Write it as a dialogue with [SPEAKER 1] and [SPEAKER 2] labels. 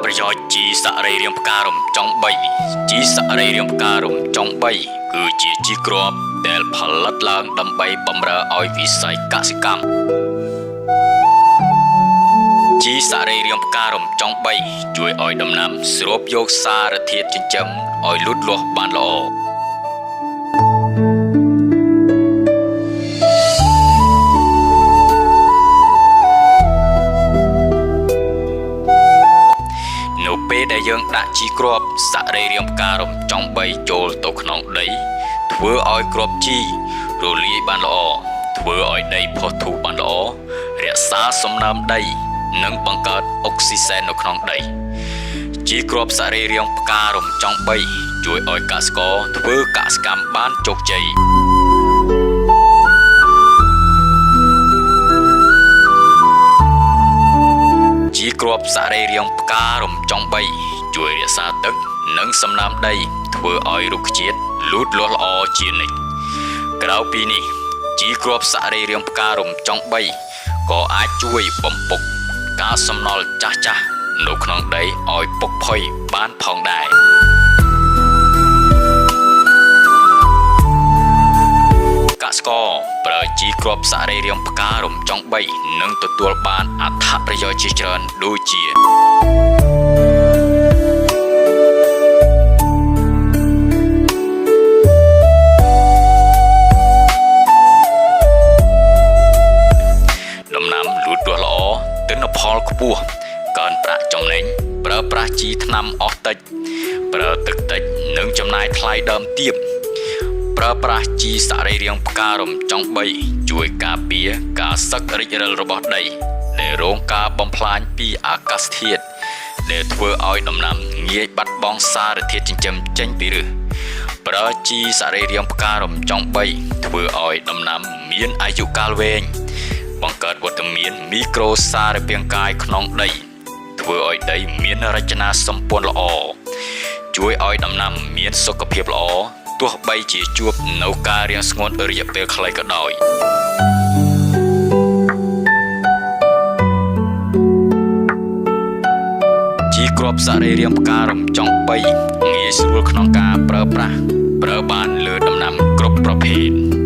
[SPEAKER 1] ប្រយោជន៍ជីសរីរាង្គផ្ការំចុង3ជីសរីរាង្គផ្ការំចុង3គឺជាជីគ្រាប់ដែលផលិតឡើងដើម្បីបម្រើឲ្យវិស័យកសិកម្មជីសរីរាង្គផ្ការំចុង3ជួយឲ្យដំណាំស្រូបយកសារធាតុចិញ្ចឹមឲ្យលូតលាស់បានល្អពេលដែលយើងដាក់ជីគ្រាប់សរីរាង្គផ្ការំចុង3ចូលទៅក្នុងដីធ្វើឲ្យគ្រាប់ជីរលាយបានល្អធ្វើឲ្យដីផុសធូរបានល្អរក្សាសំណើមដីនិងបង្កើតអុកស៊ីសែននៅក្នុងដីជីគ្រាប់សរីរាង្គផ្ការំចុង3ជួយឲ្យកសិករធ្វើកសិកម្មបានជោគជ័យជីគ្រាប់សរីរាង្គផ្ការំចុង3ជួយរក្សាទឹកនិងសំណើមដីធ្វើឲ្យរុក្ខជាតិលូតលាស់ល្អជានិច្ចក្រៅពីនេះជីគ្រាប់សរីរាង្គផ្ការំចុង3ក៏អាចជួយបំពុកកាកសំណល់ចាស់ៗនៅក្នុងដីឲ្យពុកផុយបានផងដែរកសិករប្រើជីគ្រាប់សរីរាង្គផ្ការំចុង3នឹងទទួលបានអត្ថប្រយោជន៍ជាច្រើនដូចជាដំណាំលូតលាស់ល្អទិន្នផលខ្ពស់កើនប្រាក់ចំណេញប្រើប្រាស់ជីថ្នាំអស់តិចប្រើទឹកតិចនិងចំណាយថ្លៃដើមទាបប្រើប្រាស់ជីសរីរាង្គផ្ការំចុង3ជួយការពារការសឹករិចរិលរបស់ដីដែលរងការបំផ្លាញពីអាកាសធាតុដែលធ្វើឲ្យដំណាំងាយបាត់បង់សារធាតុចិញ្ចឹមចេញពីឫសប្រើជីសរីរាង្គផ្ការំចុង3ធ្វើឲ្យដំណាំមានអាយុកាលវែងបង្កើតវត្តមានមីក្រូសារពាង្គកាយក្នុងដីធ្វើឲ្យដីមានរចនាសម្ព័ន្ធល្អជួយឲ្យដំណាំមានសុខភាពល្អទោះបីជាជួបនៅការរាំងស្ងួនរយៈពេលខ្លីក៏ដោយជីគ្រាប់សរីរាង្គផ្ការំចុង3ងាយស្រួលក្នុងការប្រើប្រាស់ប្រើបានលើដំណាំគ្រប់ប្រភេទ